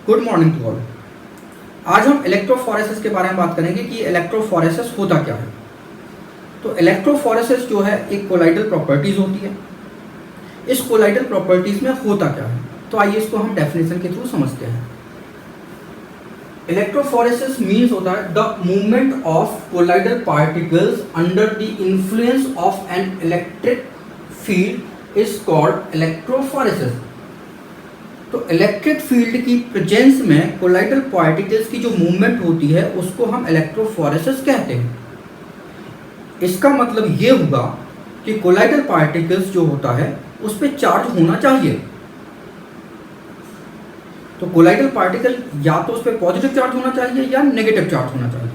Good morning to all. आज हम electrophoresis के बारे में बात करेंगे कि इलेक्ट्रोफोरेसिस होता क्या है। तो इलेक्ट्रोफोरेसिस जो है एक कोलाइडल प्रॉपर्टीज होती है। इस कोलाइडल प्रॉपर्टीज में होता क्या है, तो आइए इसको हम डेफिनेशन के थ्रू समझते हैं। इलेक्ट्रोफोरेसिस मीन्स होता है the movement of colloidal particles under the influence of an electric field is called electrophoresis. तो इलेक्ट्रिक फील्ड की प्रेजेंस में कोलाइडल पार्टिकल्स की जो मूवमेंट होती है उसको हम इलेक्ट्रोफोरेसिस कहते हैं। इसका मतलब ये हुआ कि कोलाइडल पार्टिकल्स जो होता है उस पर चार्ज होना चाहिए। तो कोलाइडल पार्टिकल या तो उस पर पॉजिटिव चार्ज होना चाहिए या नेगेटिव चार्ज होना चाहिए।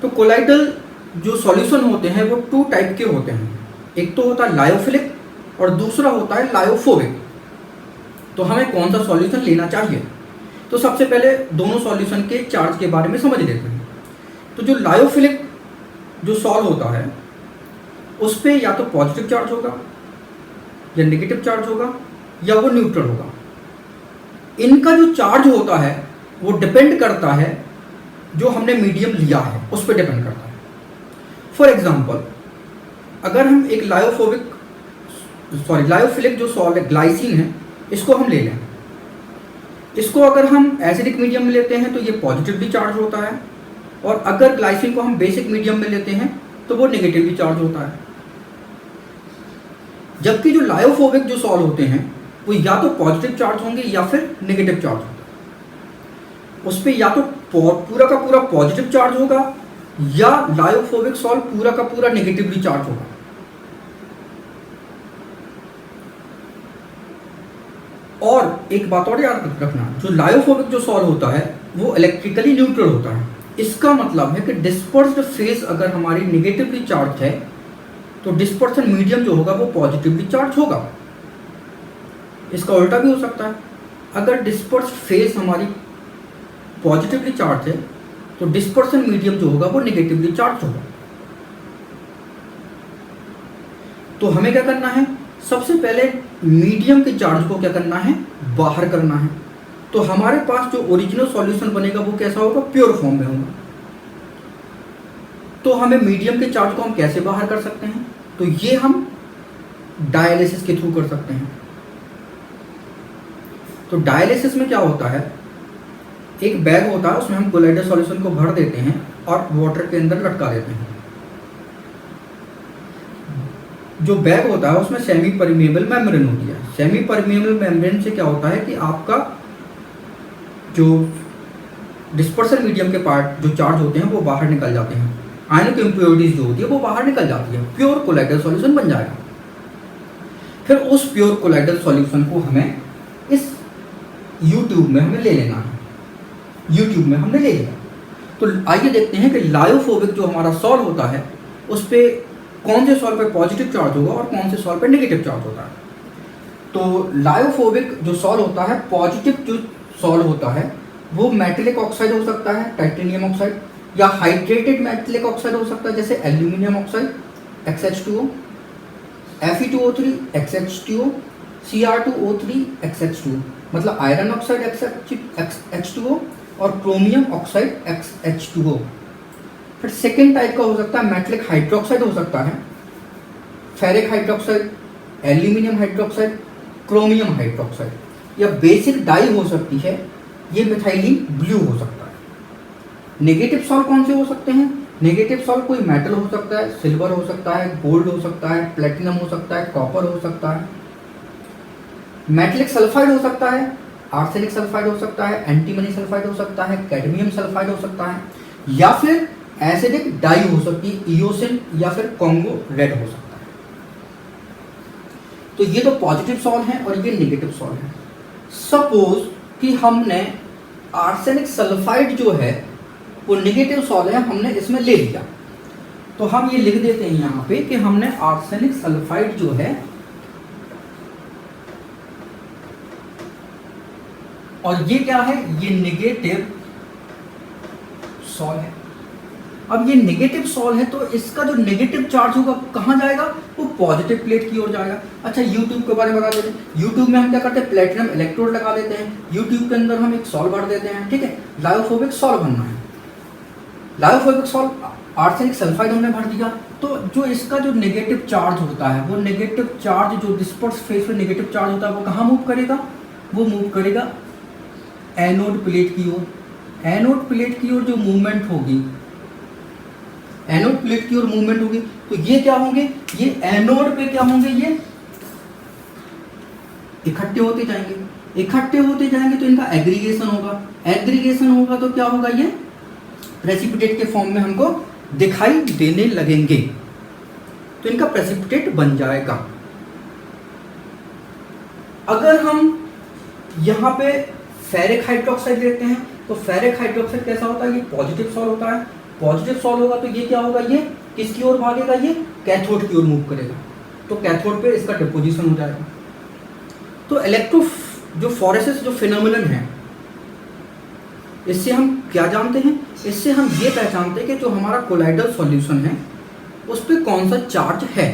तो कोलाइडल जो सॉल्यूशन होते हैं वो टू टाइप के होते हैं, एक तो होता है लायोफिलिक और दूसरा होता है लायोफोबिक। तो हमें कौन सा सॉल्यूशन लेना चाहिए, तो सबसे पहले दोनों सॉल्यूशन के चार्ज के बारे में समझ लेते हैं। तो जो लायोफिलिक जो सॉल्व होता है उस पर या तो पॉजिटिव चार्ज होगा या नेगेटिव चार्ज होगा या वो न्यूट्रल होगा। इनका जो चार्ज होता है वो डिपेंड करता है जो हमने मीडियम लिया है उस पर डिपेंड करता है। फॉर एग्जांपल, अगर हम एक लायोफिलिक जो सॉल्ट है ग्लाइसिन है, इसको हम ले लें। इसको अगर हम एसिडिक मीडियम में लेते हैं तो ये पॉजिटिवली चार्ज होता है, और अगर ग्लाइसिन को हम बेसिक मीडियम में लेते हैं तो वो नेगेटिवली चार्ज होता है। जबकि जो लायोफोबिक जो सॉल्ट होते हैं वो या तो पॉजिटिव चार्ज होंगे या फिर नेगेटिव चार्ज होगा। उस पर या तो पूरा का पूरा पॉजिटिव चार्ज होगा या लायोफोबिक सॉल्ट पूरा का पूरा नेगेटिवली चार्ज होगा। और एक बात और याद रखना, जो लायोफोबिक जो सॉल्ट होता है वो इलेक्ट्रिकली न्यूट्रल होता है। इसका मतलब है कि डिस्पर्स्ड फेज अगर हमारी नेगेटिवली चार्ज है तो डिस्पर्सन मीडियम जो होगा वो पॉजिटिवली चार्ज होगा। इसका उल्टा भी हो सकता है, अगर डिस्पर्स्ड फेज हमारी पॉजिटिवली चार्ज है तो डिस्पर्सन मीडियम जो होगा वो नेगेटिवली चार्ज होगा। तो हमें क्या करना है, सबसे पहले मीडियम के चार्ज को क्या करना है, बाहर करना है। तो हमारे पास जो ओरिजिनल सॉल्यूशन बनेगा वो कैसा होगा, प्योर फॉर्म में होगा। तो हमें मीडियम के चार्ज को हम कैसे बाहर कर सकते हैं, तो ये हम डायलिसिस के थ्रू कर सकते हैं। तो डायलिसिस में क्या होता है, एक बैग होता है उसमें हम कोलाइडल सॉल्यूशन को भर देते हैं और वाटर के अंदर लटका देते हैं। जो बैग होता है उसमें सेमी परमिएबल मेम्ब्रेन होती है। सेमी परमिएबल मेम्ब्रेन से क्या होता है कि आपका जो डिस्पर्सन मीडियम के पार्ट जो चार्ज होते हैं वो बाहर निकल जाते हैं। आयनिक इम्प्योरिटीज जो होती है वो बाहर निकल जाती है, प्योर कोलाइडल सॉल्यूशन बन जाएगा। फिर उस प्योर कोलाइडल सॉल्यूशन को हमें इस यूट्यूब में हमें ले लेना है। यूट्यूब में हमने ले लिया। तो आइए देखते हैं कि लायोफोबिक जो हमारा सॉल्व होता है उस पर कौन से सॉल्व पे पॉजिटिव चार्ज होगा और कौन से सॉल्व पे नेगेटिव चार्ज होता है। तो लायोफोबिक जो सॉल्व होता है, पॉजिटिव जो सॉल्व होता है वो मेटेलिक ऑक्साइड हो सकता है, टाइटेनियम ऑक्साइड, या हाइड्रेटेड मेटेलिक ऑक्साइड हो सकता है जैसे aluminium oxide XH2O, Fe2O3 XH2O, Cr2O3 XH2O, मतलब आयरन ऑक्साइड H2O और क्रोमियम ऑक्साइड XH2O। फिर सेकेंड टाइप का हो सकता है मेटलिक हाइड्रोक्साइड हो सकता है, ferric hydroxide, aluminium hydroxide, chromium hydroxide, या बेसिक डाई हो सकती है, ये मिथाइलिन ब्लू हो सकता है। नेगेटिव सॉल्ट कौन से हो सकते हैं, नेगेटिव सॉल्ट कोई मेटल हो सकता है, सिल्वर हो सकता है, गोल्ड हो सकता है, प्लेटिनम हो सकता है, कॉपर हो सकता है, मेटलिक सल्फाइड हो सकता है, आर्सेनिक सल्फाइड हो सकता है, एंटीमनी सल्फाइड हो सकता है, कैडमियम सल्फाइड हो सकता है, या फिर एसिडिक डाई हो सकती है, इओसिन या फिर कॉन्गो रेड हो सकता है। तो ये तो पॉजिटिव सॉल्ट है और ये नेगेटिव सॉल्ट है। सपोज कि हमने आर्सेनिक सल्फाइड जो है वो नेगेटिव सॉल्ट है, हमने इसमें ले लिया, तो हम ये लिख देते हैं यहाँ पे कि हमने आर्सेनिक सल्फाइड जो है, और ये क्या है, ये नेगेटिव सॉल्ट है। अब ये नेगेटिव सॉल्ट है तो इसका जो नेगेटिव चार्ज होगा कहाँ जाएगा, वो पॉजिटिव प्लेट की ओर जाएगा। अच्छा, यूट्यूब के बारे में बता देते हैं। यूट्यूब में हम क्या करते हैं, प्लेटिनम इलेक्ट्रोड लगा देते हैं। यूट्यूब के अंदर हम एक सॉल भर देते हैं, ठीक है, लायोफोबिक सॉल भरना है। लायोफोबिक सॉल आर्सेनिक सल्फाइड हमने भर दिया, तो जो इसका जो नेगेटिव चार्ज होता है, वो नेगेटिव चार्ज जो डिस्पर्स फेज पे नेगेटिव चार्ज होता है, वो कहाँ मूव करेगा, वो मूव करेगा एनोड प्लेट की ओर। एनोड प्लेट की ओर जो मूवमेंट होगी, एनोड प्लेट की ओर मूवमेंट होगी, तो ये क्या होंगे, ये एनोड पे क्या होंगे, ये इकट्ठे होते जाएंगे। इकट्ठे होते जाएंगे तो इनका एग्रीगेशन होगा। एग्रीगेशन होगा तो क्या होगा, ये प्रेसिपिटेट के फॉर्म में हमको दिखाई देने लगेंगे, तो इनका प्रेसिपिटेट बन जाएगा। अगर हम यहाँ पे फेरिक हाइड्रोक्साइड लेते हैं, तो फेरिक हाइड्रोक्साइड कैसा होता है, ये पॉजिटिव सॉल होता है। पॉजिटिव सॉल होगा तो ये क्या होगा, ये किसकी ओर भागेगा, ये कैथोड की ओर मूव करेगा, तो कैथोड पे इसका डिपोजिशन हो जाएगा। तो इलेक्ट्रो जो फोरेसिस जो फिनोमिनन है, इससे हम क्या जानते हैं, इससे हम ये पहचानते हैं कि जो हमारा कोलाइडल सॉल्यूशन है उस पर कौन सा चार्ज है।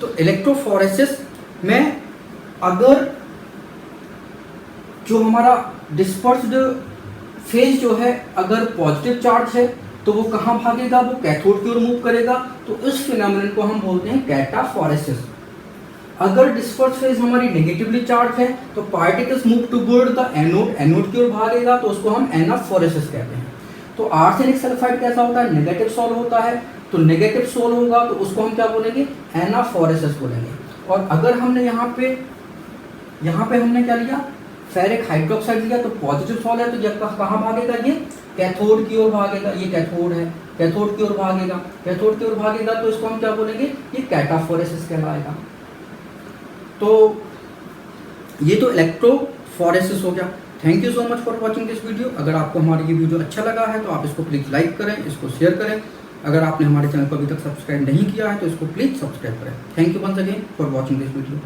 तो इलेक्ट्रोफोरेसिस में अगर जो हमारा डिस्पर्स्ड फेज जो है अगर पॉजिटिव चार्ज है तो वो कहाँ भागेगा, वो कैथोड की ओर मूव करेगा, तो इस फिनोमेनन को हम बोलते हैं कैटाफोरेसिस। अगर डिस्पर्स फेज हमारी नेगेटिवली चार्ज है तो particles move toward the anode, anode की ओर भागेगा, तो उसको हम एनाफोरेसिस कहते हैं। तो आर्सेनिक सल्फाइड कैसा होता है, नेगेटिव सॉल होता है, तो नेगेटिव सॉल होगा तो उसको हम क्या बोलेंगे, एनाफोरेसिस बोलेंगे। और अगर हमने यहाँ पे हमने क्या लिया, फेरिक हाइड्रोक्साइड लिया, तो पॉजिटिव सॉल है, तो जब कहाँ भागेगा, ये कैथोड की ओर भागेगा। ये कैथोड है, कैथोड की ओर भागेगा, कैथोड की ओर भागेगा, तो इसको हम क्या बोलेंगे, ये कैटाफोरेसिस कहलाएगा। तो ये तो इलेक्ट्रोफोरेसिस हो गया। Thank you so much for watching this video. अगर आपको हमारी ये वीडियो अच्छा लगा है तो आप इसको प्लीज़ लाइक करें, इसको शेयर करें। अगर आपने हमारे चैनल को अभी तक सब्सक्राइब नहीं किया है तो इसको प्लीज़ सब्सक्राइब करें। Thank you once again for watching this video.